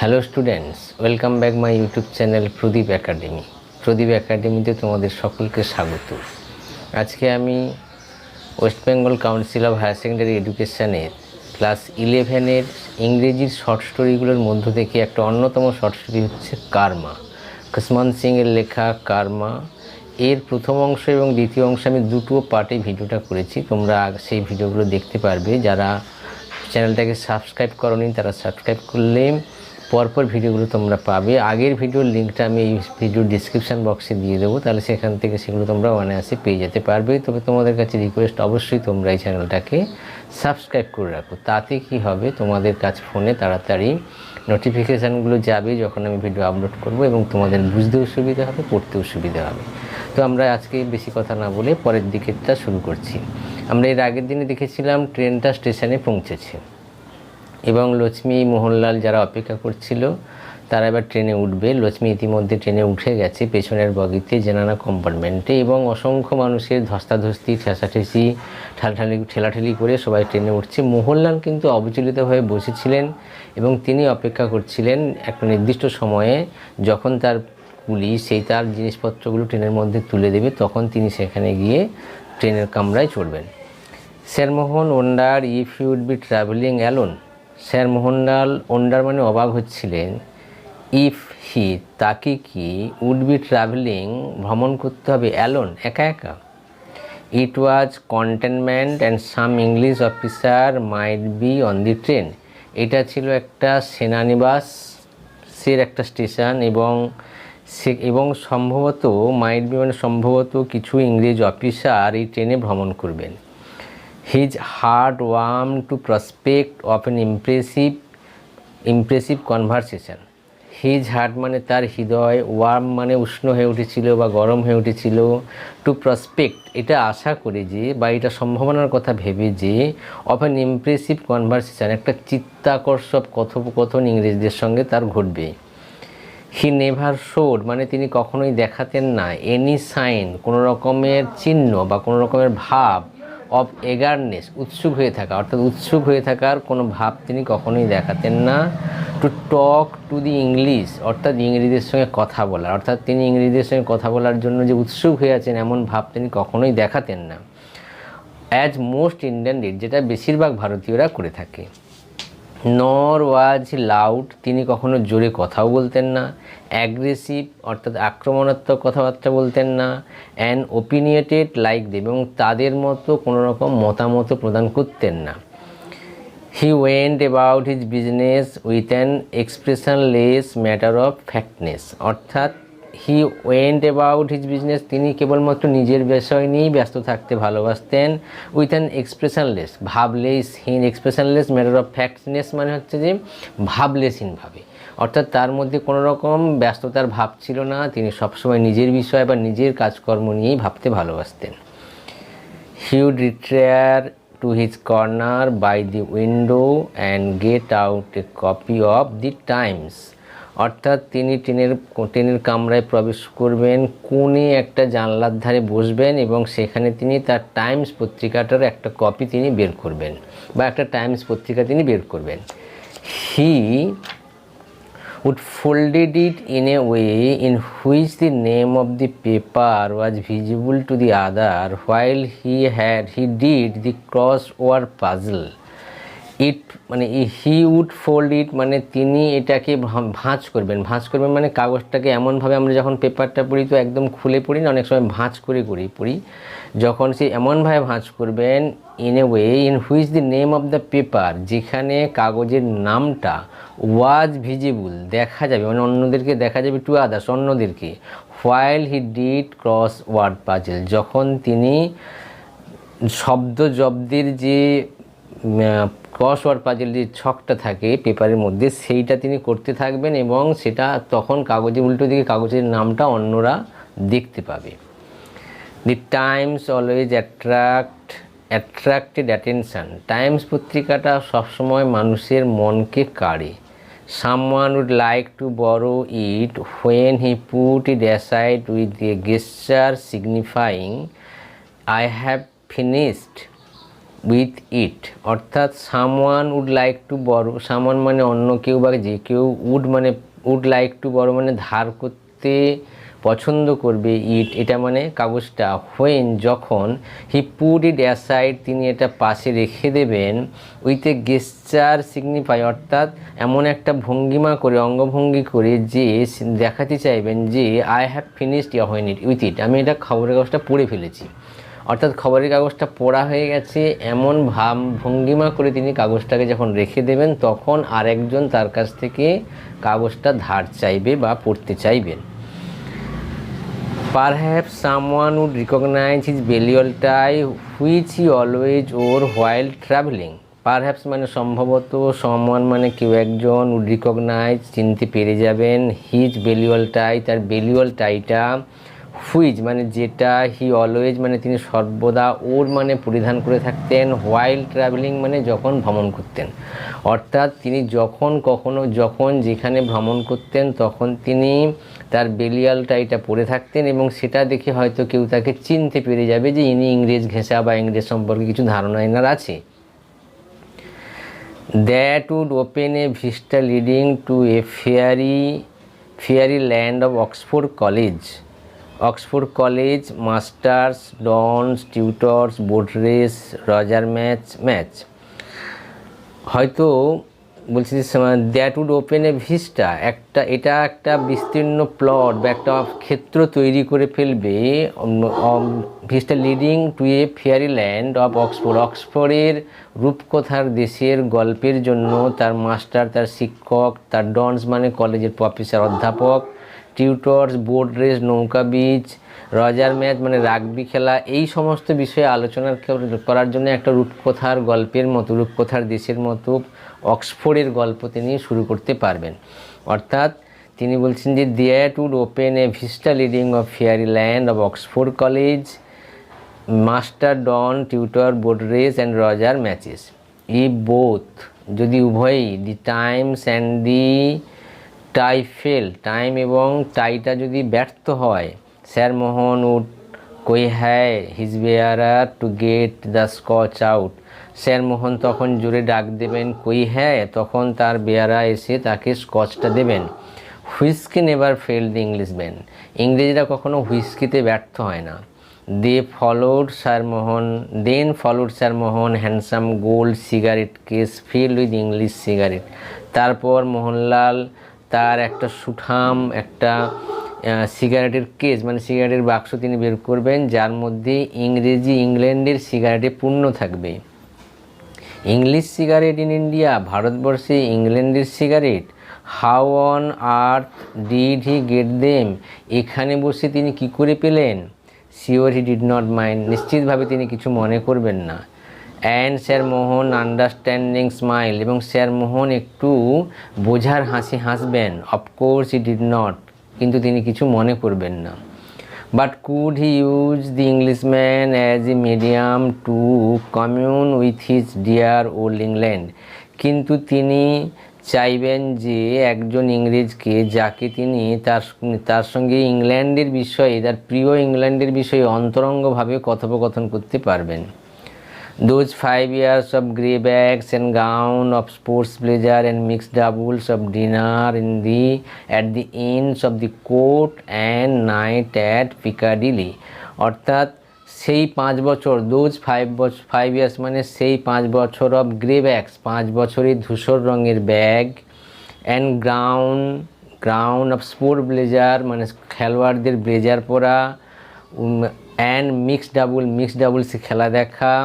Hello students, welcome back my YouTube channel Pradip academy. Pradip একাডেমিতে তোমাদের সকলকে স্বাগত। আজকে আমি West Bengal council of higher secondary এডুকেশানের ক্লাস 11-এর ইংরেজির শর্ট স্টোরিগুলোর মধ্য থেকে একটা অন্যতম শর্ট স্টোরি হচ্ছে কার্মা। খুশবন্ত সিংয়ের লেখা কার্মা এর প্রথম অংশ এবং দ্বিতীয় অংশ আমি দুটো পার্টে ভিডিওটা করেছি। তোমরা সেই ভিডিওগুলো দেখতে পারবে। যারা চ্যানেলটাকে সাবস্ক্রাইব করোনি তারা সাবস্ক্রাইব করলে পরপর ভিডিওগুলো তোমরা পাবে। আগের ভিডিওর লিঙ্কটা আমি এই ভিডিওর ডিসক্রিপশান বক্সে দিয়ে দেবো, তাহলে সেখান থেকে সেগুলো তোমরা অনায়াসে পেয়ে যেতে পারবে। তবে তোমাদের কাছে রিকোয়েস্ট, অবশ্যই তোমরা এই চ্যানেলটাকে সাবস্ক্রাইব করে রাখো। তাতে কি হবে, তোমাদের কাছে ফোনে তাড়াতাড়ি নোটিফিকেশানগুলো যাবে যখন আমি ভিডিও আপলোড করব, এবং তোমাদের বুঝতেও সুবিধা হবে, পড়তেও সুবিধা হবে। তো আমরা আজকে বেশি কথা না বলে পরের দিকেরটা শুরু করছি। আমরা এর আগের দিনে দেখেছিলাম ট্রেনটা স্টেশনে পৌঁছেছে এবং লক্ষ্মী, মোহনলাল যারা অপেক্ষা করছিল তারা এবার ট্রেনে উঠবে। লক্ষ্মী ইতিমধ্যে ট্রেনে উঠে গেছে পেছনের বগিতে, জেনানা কম্পার্টমেন্টে, এবং অসংখ্য মানুষের ধস্তাধস্তি, ঠেসাঠেসি, ঠেলাঠেলি করে সবাই ট্রেনে উঠছে। মোহনলাল কিন্তু অবিচলিত হয়ে বসেছিলেন এবং তিনি অপেক্ষা করছিলেন একটা নির্দিষ্ট সময়ে, যখন তার পুলিশ তার জিনিসপত্রগুলো ট্রেনের মধ্যে তুলে দেবে, তখন তিনি সেখানে গিয়ে ট্রেনের কামরায় চড়বেন। Sir Mohan wonder if you would be travelling alone. Sir Mohanlal wonder মানে অবাক হচ্ছিলেন, ইফ হি তাকে কি, উড বি ট্রাভেলিং ভ্রমণ করতে হবে, অ্যালোন একা একা। It was contentment and some English officer might be on the train. এটা ছিল একটা সেনানিবাসের একটা স্টেশন, এবং সম্ভবত মাইট বি মানে সম্ভবত কিছু ইংরেজ অফিসার এই ট্রেনে ভ্রমণ করবেন। His heart warmed to prospect of an impressive conversation. His heart মানে তার হৃদয়, ওয়ার্ম মানে উষ্ণ হয়ে উঠেছিল বা গরম হয়ে উঠেছিল, টু প্রসপেক্ট এটা আশা করে যে, বা এটা সম্ভাবনার কথা ভেবে যে, অফ অ্যান ইমপ্রেসিভ কনভারসেশন একটা চিত্তাকর্ষক কথোপকথন ইংরেজদের সঙ্গে তার ঘটবে। হি নেভার শোড মানে তিনি কখনোই দেখাতেন না, এনি সাইন কোনো রকমের চিহ্ন বা কোনো রকমের ভাব, অফ এগারনেস উৎসুক হয়ে থাকা, অর্থাৎ উৎসুক হয়ে থাকার কোনো ভাব তিনি কখনোই দেখাতেন না। To talk to the English অর্থাৎ ইংরেজদের সঙ্গে কথা বলার, অর্থাৎ তিনি ইংরেজদের সঙ্গে কথা বলার জন্য যে উৎসুক হয়ে আছেন এমন ভাব তিনি কখনোই দেখাতেন না। অ্যাজ মোস্ট ইন্ডিয়ান ডিড যেটা বেশিরভাগ ভারতীয়রা করে থাকে। নর ওয়াজ লাউড তিনি কখনো জোরে কথাও বলতেন না। অ্যাগ্রেসিভ অর্থাৎ আক্রমণাত্মক কথাবার্তা বলতেন না। অ্যান্ড ওপিনিয়েটেড লাইক দেম এবং তাদের মতো কোনো রকম মতামত প্রদান করতেন না। He went about his business with an expressionless matter of factness অর্থাৎ he went about his business তিনি কেবলমাত্র নিজের বিষয় নিয়েই ব্যস্ত থাকতে ভালোবাসতেন। উইথ অ্যান এক্সপ্রেশনলেস ভাবলেসহীন, এক্সপ্রেশনলেস ম্যাটার অফ ফ্যাক্টনেস মানে হচ্ছে যে ভাবলেসহীনভাবে, অর্থাৎ তার মধ্যে কোনো রকম ব্যস্ততার ভাব ছিল না। তিনি সবসময় নিজের বিষয় বা নিজের কাজকর্ম নিয়েই ভাবতে ভালোবাসতেন। He would retire to his corner by the window and get out a copy of the Times অর্থাৎ তিনি ট্রেনের কামরায় প্রবেশ করবেন, কোণে একটা জানলার ধারে বসবেন এবং সেখানে তিনি তার টাইমস পত্রিকাটার একটা কপি তিনি বের করবেন বা একটা টাইমস পত্রিকা তিনি বের করবেন। হি would folded it in a way in which the name of the paper was visible to the other while he did the crossword puzzle. ইট মানে হি উড ফোল্ড ইট মানে তিনি এটাকে ভাঁজ করবেন মানে কাগজটাকে এমনভাবে, আমরা যখন পেপারটা পড়ি তো একদম খুলে পড়ি না, অনেক সময় ভাঁজ করে পড়ি, যখন সে এমনভাবে ভাঁজ করবেন in a way in which the name of the paper যেখানে কাগজের নামটা ওয়াজ ভিজিবল দেখা যাবে, মানে অন্যদেরকে দেখা যাবে, টু আদার্স অন্যদেরকে, while he did crossword puzzle যখন তিনি শব্দ জব্দের যে ক্রসওয়ার্ড পাজেল যে ছকটা থাকে পেপারের মধ্যে সেইটা তিনি করতে থাকবেন এবং সেটা তখন কাগজে উল্টো দিকে কাগজের নামটা অন্যরা দেখতে পাবে। The Times always attracted attention Times পত্রিকাটা সবসময় মানুষের মনকে কাড়ে। Someone would like to borrow it when he put it aside with a gesture signifying I have finished with it, অর্থাৎ someone would like to borrow, someone মানে অন্য কেউ বা যে কেউ, উড মানে উড লাইক টু বড়ো মানে ধার করতে পছন্দ করবে, ইট এটা মানে কাগজটা, হোয়েন যখন, হি পুট ইট অ্যাসাইড তিনি এটা পাশে রেখে দেবেন, উইথ এ গেস্টার সিগনিফাই অর্থাৎ এমন একটা ভঙ্গিমা করে, অঙ্গভঙ্গি করে যে দেখাতে চাইবেন যে I have finished when it with it, আমি এটা খবরের কাগজটা পড়ে ফেলেছি, অর্থাৎ খবরের কাগজটা পড়া হয়ে গেছে এমন ভঙ্গিমা করে তিনি কাগজটাকে যখন রেখে দেবেন, তখন আরেকজন তার কাছ থেকে কাগজটা ধার চাইবে বা পড়তে চাইবেন। Perhaps someone would recognize his burial tie which he always wore while traveling. Perhaps মানে সম্ভবত, someone মানে কেউ একজন, would recognize চিনতে পেরে যাবেন, his burial tie তার burial টাইটা, which মানে যেটা, he always মানে তিনি সর্বদা, ওর মানে পরিধান করে থাকতেন, while traveling মানে যখন ভ্রমণ করতেন, অর্থাৎ তিনি যখন যেখানে ভ্রমণ করতেন তখন তিনি তার বেলিয়াল টাইটা পরে থাকতেন, এবং সেটা দেখে হয়তো কেউ তাকে চিনতে পেরে যাবে যে ইনি ইংরেজ ঘেঁষা বা ইংরেজ সম্পর্কে কিছু ধারণা এনার আছে। That would open a vista leading to a fairy land of Oxford college, masters, dons, tutors, boat race, rugger match. হয়তো বলছি যে that would open a vista, এটা একটা বিস্তীর্ণ প্লট বা একটা ক্ষেত্র তৈরি করে ফেলবে, vista leading to a fairy land of অক্সফোর্ডের রূপকথার দেশের গল্পের জন্য, তার মাস্টার তার শিক্ষক, তার ডনস মানে কলেজের প্রফেসর অধ্যাপক, টিউটর্স বোট রেস নৌকা বীচ, রজার ম্যাচ মানে রাগবি খেলা, এই সমস্ত বিষয়ে আলোচনা করার জন্য একটা রূপকথার গল্পের মতো, রূপকথার দেশের মতো অক্সফোর্ডের গল্প তিনি শুরু করতে পারবেন। অর্থাৎ তিনি বলছেন যে that would open a vista leading of fairy land of Oxford college, master don, tutor, boat race and rugger matches. ই বোথ যদি উভয়ই, the Times and the tie fail, time এবং টাইটা যদি ব্যর্থ হয়, স্যার মোহন উড কই হ্যায় his bearer to get the Scotch out, sir Mohan তখন জোরে ডাক দেবেন কই হ্যায়, তখন তার বেয়ারা এসে তাকে স্কচটা দেবেন। Whisky never fail the Englishman, ইংরেজরা কখনো হুইস্কিতে ব্যর্থ হয় না। Then followed sir Mohan handsome gold cigarette case filled with English cigarette, তারপর মোহনলাল তার একটা সুঠাম একটা সিগারেটের কেস মানে সিগারেটের বাক্স তিনি বের করবেন, যার মধ্যে ইংল্যান্ডের সিগারেটে পূর্ণ থাকবে। ইংলিশ সিগারেট ইন ইন্ডিয়া, ভারতবর্ষে ইংল্যান্ডের cigarette, how on earth did he get them, এখানে বসে তিনি কি করে পেলেন, sure he did not mind, নিশ্চিতভাবে তিনি কিছু মনে করবেন না। And sir Mohan understanding smile, এবং স্যার মোহন একটু বোঝার হাসি হাসবেন, অফকোর্স হি ডিড নট, কিন্তু তিনি কিছু মনে করবেন না। But could he use the Englishman as a medium to commune with his dear old England, কিন্তু তিনি চাইবেন যে একজন ইংরেজকে, যাকে তিনি তার সঙ্গে ইংল্যান্ডের বিষয়ে, তার প্রিয় ইংল্যান্ডের বিষয়ে অন্তরঙ্গভাবে কথোপকথন করতে পারবেন। Those 5 years of grey bags and gown, of sports blazer and mixed doubles, of dinner at the inns of the court and night at Piccadilly, অর্থাৎ সেই 5 বছর, those 5 years মানে সেই 5 বছর, অফ গ্রে ব্যাগস 5 বছরের ধূসর রঙের bag, and ground of sport blazer মানে খেলোয়াড়দের ব্লেজার পরা, অ্যান্ড মিক্সড ডাবলসে খেলা দেখা,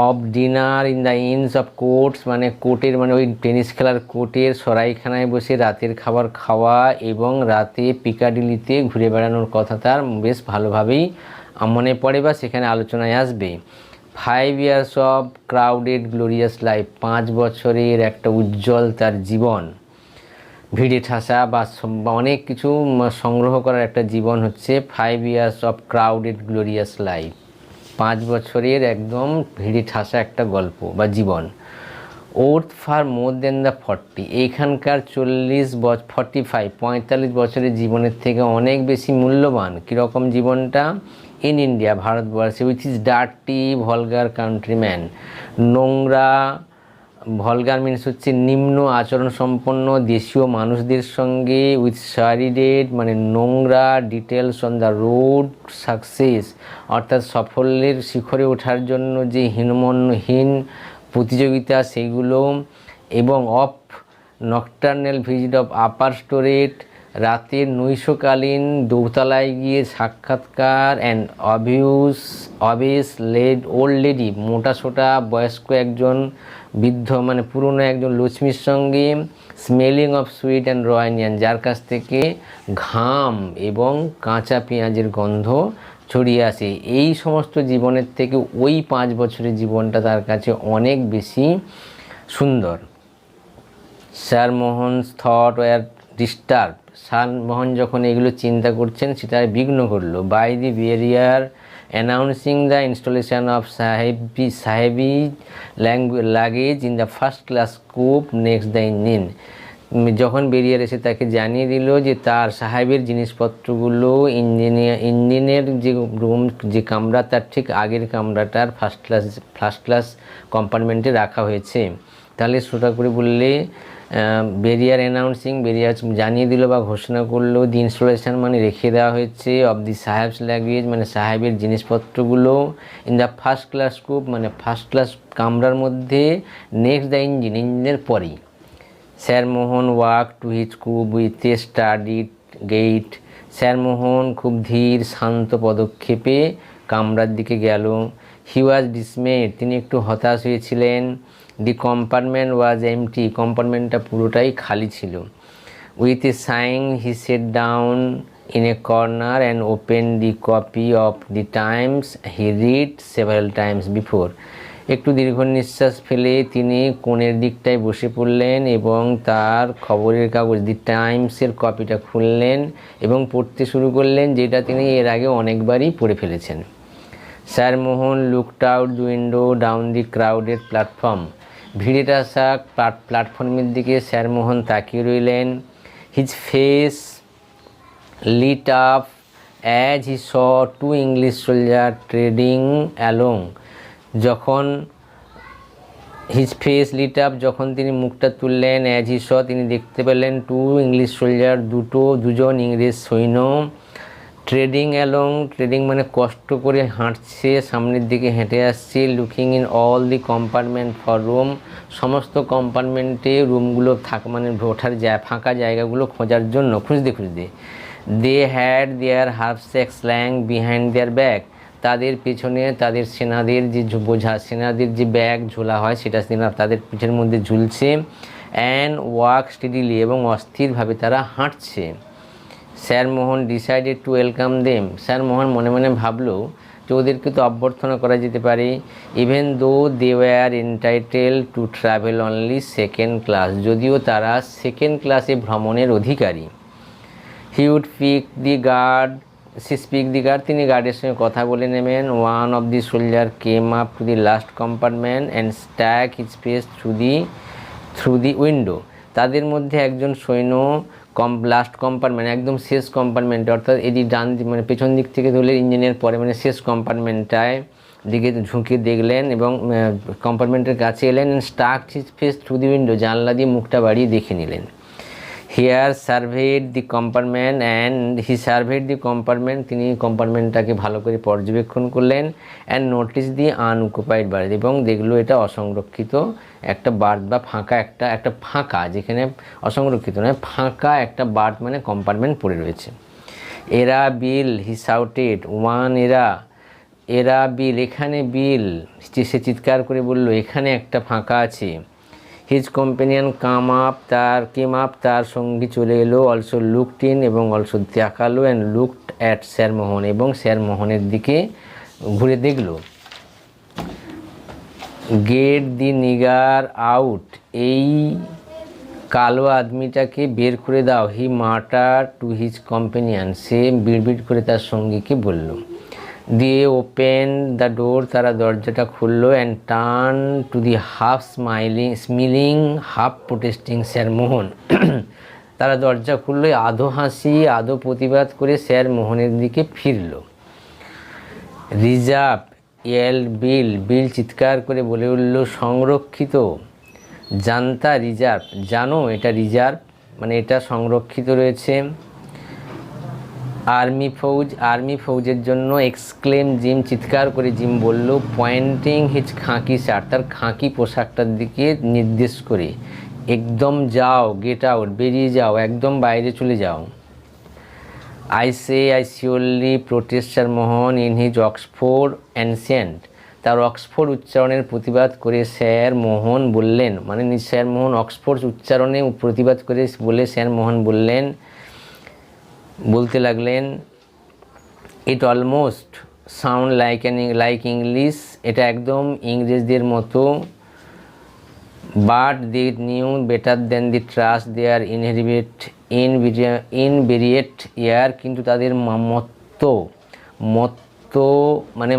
of dinner in the inns of courts মানে কোর্টের মানে ওই টেনিস খেলার কোর্টের সরাইখানায় বসে রাতের খাবার খাওয়া, এবং রাতে পিকাডিলিতে ঘুরে বেড়ানোর কথা তার বেশ ভালোভাবেই মনে পড়ে বা সেখানে আলোচনায় আসবে। 5 years of crowded glorious life, 5 বছরের একটা উজ্জ্বল তার জীবন, ভিড়ে ঠাসা বা অনেক কিছু সংগ্রহ করার একটা জীবন হচ্ছে 5 years of crowded glorious life, 5 বছরের একদম ভিড়ে ঠাসা একটা গল্প বা জীবন। Worth far more than the 40, এইখানকার 45 বছরের জীবনের থেকে অনেক বেশি মূল্যবান। কীরকম জীবনটা, ইন ইন্ডিয়া, ভারতবর্ষে, which is dirty vlogger countryman, নোংরা, ভলগার মিনস হচ্ছে নিম্ন আচরণ সম্পন্ন দেশীয় মানুষদের সঙ্গে, উইথ সারিডেড মানে নোংরা, details on the road success অর্থাৎ সাফল্যের শিখরে ওঠার জন্য যে হীন প্রতিযোগিতা সেগুলো, এবং of nocturnal visit of upper storeys, রাতের নৈশকালীন দোতলায় গিয়ে সাক্ষাৎকার, অ্যান্ড অবেস ওল্ড লেডি, মোটাসোটা বয়স্ক একজন বৃদ্ধ মানে পুরনো একজন লক্ষ্মীর সঙ্গে, smelling of sweet and raw onion, যার কাছ থেকে ঘাম এবং কাঁচা পেঁয়াজের গন্ধ ছড়িয়ে আসে। এই সমস্ত জীবনের থেকে ওই 5 বছরের জীবনটা তার কাছে অনেক বেশি সুন্দর। Sir Mohan's thought were disturb, sir Mohan যখন এগুলো চিন্তা করছেন সেটা বিঘ্ন করলো, by the bearer announcing the installation of সাহেবি luggage in the first class coupe next the engine. যখন বেরিয়ার এসে তাকে জানিয়ে দিল যে তার সাহেবের জিনিসপত্রগুলো ইঞ্জিনের যে রুম, যে কামরা তার ঠিক আগের কামরাটার ফার্স্ট ক্লাস কম্পার্টমেন্টে রাখা হয়েছে। তাহলে সোজা করে বললে বেরিয়ার অ্যানাউন্সিং, বেরিয়ার জানিয়ে দিল বা ঘোষণা করলো, দি ইনস্টলেশন মানে রেখে দেওয়া হয়েছে, অফ দি সাহেবস লাগেজ মানে সাহেবের জিনিসপত্রগুলো, in the first class coupe মানে ফার্স্ট ক্লাস কামরার মধ্যে, নেক্সট দ্য ইঞ্জিনের পরেই। Sir Mohan walk to his coupe with a studied gait, sir Mohan খুব ধীর শান্ত পদক্ষেপে কামরার দিকে গেল। হি ওয়াজ ডিসমেড, তিনি একটু হতাশ হয়েছিলেন। দি কম্পার্টমেন্ট ওয়াজ এমটি, কম্পার্টমেন্টটা পুরোটাই খালি ছিল। With a saying he said down in a corner and open the copy of the Times he read several Times before, একটু দীর্ঘ নিঃশ্বাস ফেলে তিনি কোণের দিকটায় বসে পড়লেন এবং তার খবরের কাগজ দি টাইমসের কপিটা খুললেন এবং পড়তে শুরু করলেন, যেটা তিনি এর আগে অনেকবারই পড়ে ফেলেছেন। Sir Mohan looked out the window down the crowded platform, ভিড়ে আসা প্ল্যাটফর্মের দিকে স্যার মোহন তাকিয়ে রইলেন। His face lit up as he saw to English soldier trading along, যখন হিজ ফেস লিট আপ যখন তিনি মুখটা তুললেন, অ্যাজ হি স তিনি দেখতে পেলেন, টু ইংলিশ সোলজার দুজন ইংরেজ সৈন্য, ট্রেডিং অ্যালং, ট্রেডিং মানে কষ্ট করে হাঁটছে, সামনের দিকে হেঁটে আসছে, looking in all the compartment for room, সমস্ত কম্পার্টমেন্টে রুমগুলো মানে ওঠার ফাঁকা জায়গাগুলো খোঁজার জন্য খুঁজতে। They had their haversack slung behind their bag, তাদের পেছনে তাদের সেনাদের যে সেনাদের যে ব্যাগ ঝোলা হয় সেটা তাদের পিঠের মধ্যে ঝুলছে। অ্যান্ড ওয়াক স্টেডিলি, এবং অস্থিরভাবে তারা হাঁটছে। Sir Mohan decided to welcome them, sir Mohan মনে মনে ভাবলো যে ওদেরকে তো অভ্যর্থনা করা যেতে পারে। Even though they were entitled to travel only second class, যদিও তারা সেকেন্ড ক্লাসে ভ্রমণের অধিকারী। He would speak the guard, তিনি গার্ডের সঙ্গে কথা বলে নেবেন। One of the soldier came up to the last compartment and stuck his face through the window, তাদের মধ্যে একজন সৈন্য লাস্ট কম্পার্টমেন্ট একদম শেষ কম্পার্টমেন্টে, অর্থাৎ এদিক ডান মানে পেছন দিক থেকে ধরলে ইঞ্জিনের পরে মানে শেষ কম্পার্টমেন্টটায় দিকে ঝুঁকে দেখলেন এবং কম্পার্টমেন্টের কাছে এলেন। Stuck his face through the window, জানলা দিয়ে মুখটা বাড়িয়ে দেখে নিলেন। হিয়ার সার্ভেড দি কম্পার্টমেন্ট, তিনি কম্পার্টমেন্টটাকে ভালো করে পর্যবেক্ষণ করলেন। অ্যান্ড নোটিস দি আনঅকুপাইড বার্থ, এবং দেখলো এটা অসংরক্ষিত একটা বার্থ বা একটা ফাঁকা, যেখানে অসংরক্ষিত নয় ফাঁকা একটা বার্থ মানে কম্পার্টমেন্ট পড়ে রয়েছে। এরা বিল, হি শাউটেড, ওয়ান এরা বিল, এখানে বিল, সে চিৎকার করে বলল এখানে একটা ফাঁকা আছে। হিজ কম্পেনিয়ন কেম আপ, তার সঙ্গী চলে এলো। অলসো লুকড ইন, এবং অলসো দেখালো। অ্যান্ড লুকড অ্যাট স্যার মোহন, এবং স্যার মোহনের দিকে ঘুরে দেখল। গেট দি নিগার আউট, এই কালো আদমিটাকে বের করে দাও। হি মাটার টু হিজ কম্পেনিয়ন, সে বিড়বিড় করে তার সঙ্গীকে বলল। দিয়ে ওপেন দ্য ডোর, তারা দরজাটা খুললো। And turn to the half smiling half protesting sir Mohan, তারা দরজা খুললো আধো হাসি আধো প্রতিবাদ করে স্যার মোহনের দিকে ফিরল। রিজার্ভ, এল বিল, বিল চিৎকার করে বলে উঠল সংরক্ষিত। জানতা, রিজার্ভ, জানো এটা রিজার্ভ মানে এটা সংরক্ষিত রয়েছে। আর্মি ফৌজ, আর্মি ফৌজের জন্য। এক্সক্লেম জিম, চিৎকার করে জিম বলল, পয়েন্টিং হিজ খাঁকি শার্ট, তার খাঁকি পোশাকটার দিকে নির্দেশ করে। একদম যাও, গেট আউট, বেরিয়ে যাও, একদম বাইরে চলে যাও। I surely protest sir Mohan in his Oxford ancient, তার অক্সফোর্ড উচ্চারণের প্রতিবাদ করে স্যার মোহন বললেন, মানে স্যার মোহন অক্সফোর্ড উচ্চারণে প্রতিবাদ করে বলে স্যার মোহন বলতে লাগলেন, it almost sound like English, এটা একদম ইংরেজদের মতো। But the knew better than the trust their inveterate ear, কিন্তু তাদের মত্ত মানে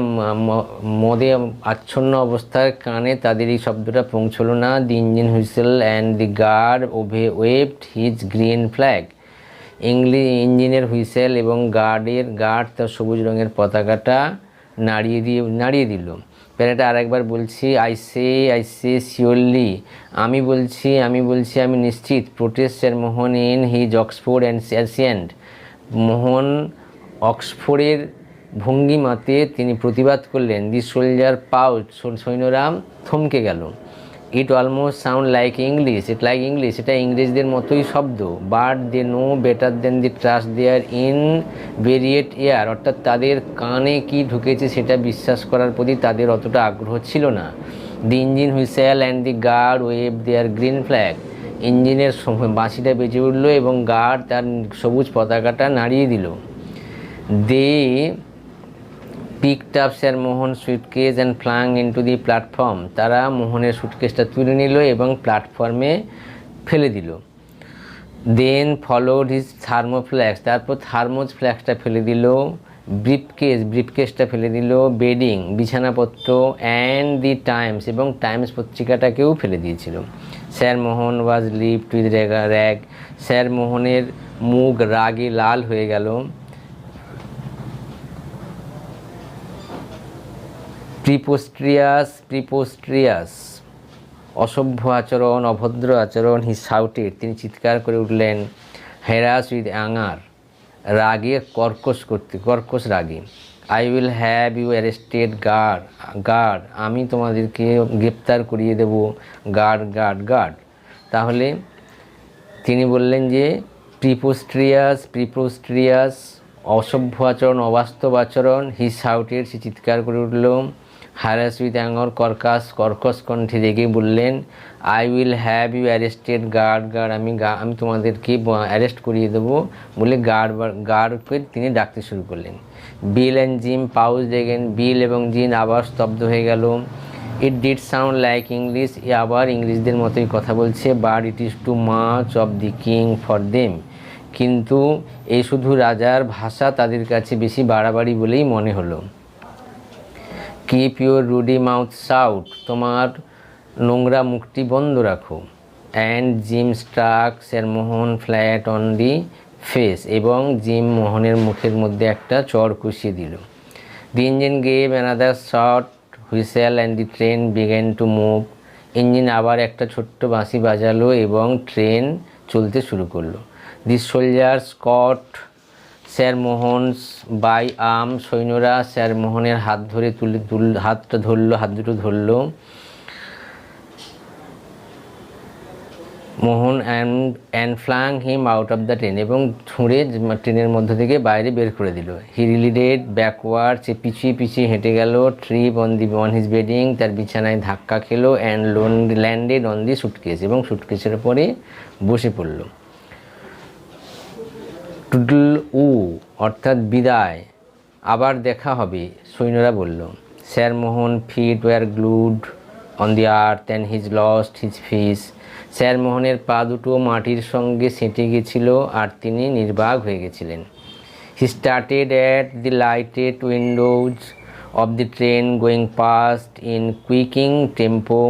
মদে আচ্ছন্ন অবস্থার কানে তাদের এই শব্দটা পৌঁছলো না। The engine whistle and the guard waved his green flag, ইঞ্জিনের হুইসেল এবং গার্ড তার সবুজ রঙের পতাকাটা নাড়িয়ে দিল। প্যারাটা আরেকবার বলছি, আই সে শিওরলি, আমি বলছি আমি নিশ্চিত। Protest sir Mohan in his Oxford ancient, Mohan অক্সফোর্ডের ভঙ্গিমাতে তিনি প্রতিবাদ করলেন। দি সোলজার পাউচ, সৈন্যরা থমকে গেল। It almost sound like English, এটা ইংরেজদের মতোই শব্দ। But they know better than the trust their inveterate air, অর্থাৎ তাদের কানে কি ঢুকেছে সেটা বিশ্বাস করার প্রতি তাদের অতটা আগ্রহ ছিল না। The engine whistle and the guard wave their green flag, ইঞ্জিনের বাঁশিটা বেজে উঠল এবং গার্ড তার সবুজ পতাকাটা নাড়িয়ে দিল। They picked up sir Mohan suitcase and flung into the platform, তারা মোহনের সুটকেসটা তুলে নিল এবং প্ল্যাটফর্মে ফেলে দিল। দেন ফলোড হিজ থার্মোফ্ল্যাক্স, তারপর থার্মোজ ফ্ল্যাক্সটা ফেলে দিল। ব্রিফকেসটা ফেলে দিল। বেডিং, বিছানাপত্র, অ্যান্ড দি টাইমস, এবং টাইমস পত্রিকাটাকেও ফেলে দিয়েছিল। Sir Mohan was lived with rag, sir মোহনের মুখ রাগে লাল হয়ে গেল। প্রিপোস্ট্রিয়াস, অসভ্য আচরণ, অভদ্র আচরণ। হি শাউটেড, তিনি চিৎকার করে উঠলেন। হ্যারাস উইথ অ্যাঙ্গার, রাগে কর্কশ রাগে। I will have you arrested guard, আমি তোমাদেরকে গ্রেপ্তার করিয়ে দেব। গার্ড। তাহলে তিনি বললেন যে প্রিপোস্ট্রিয়াস অসভ্য আচরণ, অবাস্তব আচরণ। হি শাউটেড, সে চিৎকার করে উঠল। হ্যারাস উইথ অ্যাঙ্গার, কর্কশ কণ্ঠে রেগে বললেন, I will have you arrested guard, আমি তোমাদেরকে অ্যারেস্ট করিয়ে দেবো বলে গার্ডকে তিনি ডাকতে শুরু করলেন। Bill and Jim paused again, Bill এবং জিন আবার স্তব্ধ হয়ে গেল। It did sound like English, এ আবার ইংলিশদের মতোই কথা বলছে। But it is too much of the king for them, কিন্তু এই শুধু রাজার ভাষা তাদের কাছে বেশি বাড়াবাড়ি বলেই মনে হলো। Keep your ruddy mouth shut, তোমার নোংরা মুখটি বন্ধ রাখো। And Jim struck sir Mohan flat on the face, এবং জিম মোহনের মুখের মধ্যে একটা চড় কষিয়ে দিল। The engine gave another short whistle and the train began to move, engine আবার একটা ছোট্ট বাঁশি বাজালো এবং ট্রেন চলতে শুরু করলো। The soldiers caught sir Mohan's by arm, সৈন্যরা স্যার মোহনের হাত দুটো ধরল। Mohan and flung him out of the train, এবং ছুঁড়ে ট্রেনের মধ্যে থেকে বাইরে বের করে দিল। হি রিলিডেড ব্যাকওয়ার্ড, সে পিছিয়ে হেঁটে গেল। ট্রিপ অন হিজ বেডিং, তার বিছানায় ধাক্কা খেলো। And landed on the suitcase, এবং সুটকেসের পরে বসে পড়ল। টুডল উ, অর্থাৎ বিদায়, আবার দেখা হবে, সৈন্যরা বলল। Sir Mohan feet were glued on the earth and his lost his speech, sir মোহনের পা দুটো মাটির সঙ্গে সেঁটে গেছিল আর তিনি নির্বাক হয়ে গেছিলেন। He started at the lighted windows of the train going past in quickening tempo,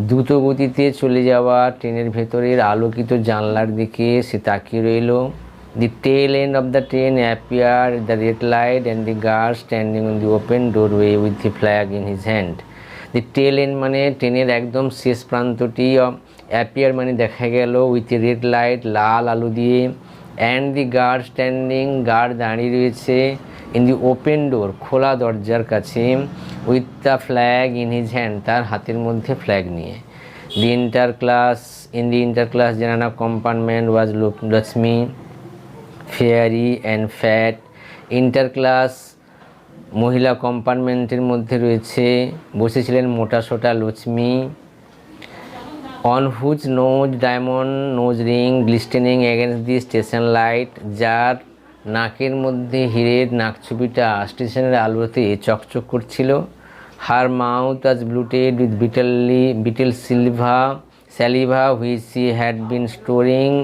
দ্রুত গতিতে চলে যাওয়া ট্রেনের ভেতরের আলোকিত জানলার দিকে সে তাকিয়ে রইল। The tail end of the train appeared the red light and the guard standing on the open doorway with the flag in his hand. The tail end মানে ট্রেনের একদম শেষ প্রান্তটি, অ্যাপিয়ার মানে দেখা গেল, উইথ রেড লাইট লাল আলো দিয়ে, and the guard standing guard দাঁড়িয়ে রয়েছে, ইন দি ওপেন ডোর খোলা দরজার কাছে, with the flag in his hand তার হাতের মধ্যে ফ্ল্যাগ নিয়ে। The inter class zanana compartment was Lakshmi fairy and fat. Inter class মহিলা কম্পার্টমেন্টের মধ্যে বসেছিলেন মোটা সোটা Lakshmi. On whose nose diamond nose ring glistening against the station light, যার নাকের মধ্যে হীরের নাকছবিটা স্টেশনের আলোতে চকচক করছিল। Her mouth was blood red with betel saliva which she had been storing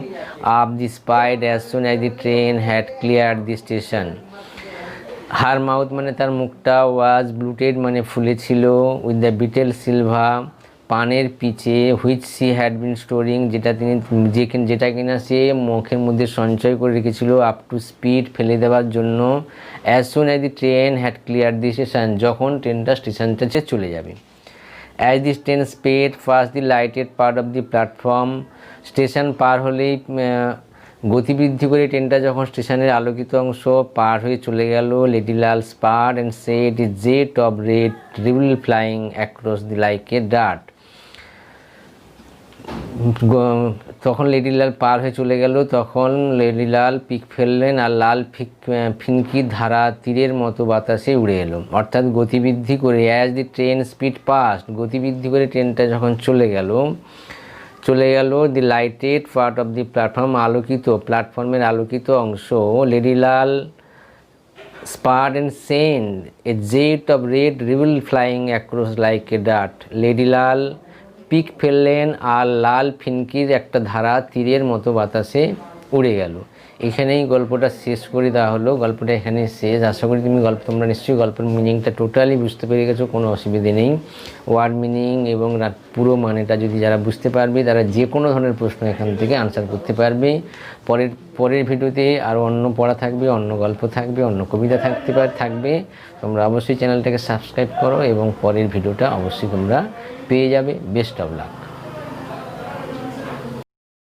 up the spite as soon as the train had cleared the station. Her mouth মানে তার মুখটা, was bloated মানে ফুলেছিল, with the betel silva পানের পিচে, which she had been storing যেটা কিনা সে মুখের মধ্যে সঞ্চয় করে রেখেছিল, আপ টু স্পিড ফেলে দেওয়ার জন্য, as soon as the train had cleared the station যখন ট্রেনটা স্টেশনটা চলে যাবে। As the train sped past the lighted part of the platform, station পার হলেই গতিবৃদ্ধি করে ট্রেনটা যখন স্টেশনের আলোকিত অংশ পার হয়ে চলে গেল, লেডিলাল spat and set a jet of red dribble flying across the like a dart. তখন লেডিলাল পার হয়ে চলে গেল, তখন লেডিলাল পিক ফেললেন আর লাল ফিনকির ধারা তীরের মতো বাতাসে উড়ে এলো। অর্থাৎ গতিবৃদ্ধি করে, as the train sped past গতিবৃদ্ধি করে ট্রেনটা যখন চলে গেল the lighted part of the platform প্ল্যাটফর্মের আলোকিত অংশ, লেডিলাল spat and sent a jet of red dribble flying across like a dart. লেডিলাল পিক ফেললেন আর লাল ফিনকির একটা ধারা তীরের মতো বাতাসে উড়ে গেল। এখানেই গল্পটা শেষ করে দেওয়া হলো। গল্পটা এখানে শেষ। আশা করি তোমরা নিশ্চয়ই গল্পের মিনিংটা টোটালি বুঝতে পেরে গেছো, কোনো অসুবিধে নেই। ওয়ার্ড মিনিং এবং পুরো মানেটা যদি যারা বুঝতে পারবে তারা যে কোনো ধরনের প্রশ্ন এখান থেকে আনসার করতে পারবে। পরের ভিডিওতে আরও অন্য পড়া থাকবে, অন্য গল্প থাকবে, অন্য কবিতা থাকবে। তোমরা অবশ্যই চ্যানেলটাকে সাবস্ক্রাইব করো এবং পরের ভিডিওটা অবশ্যই তোমরা পেয়ে যাবে। Best of luck.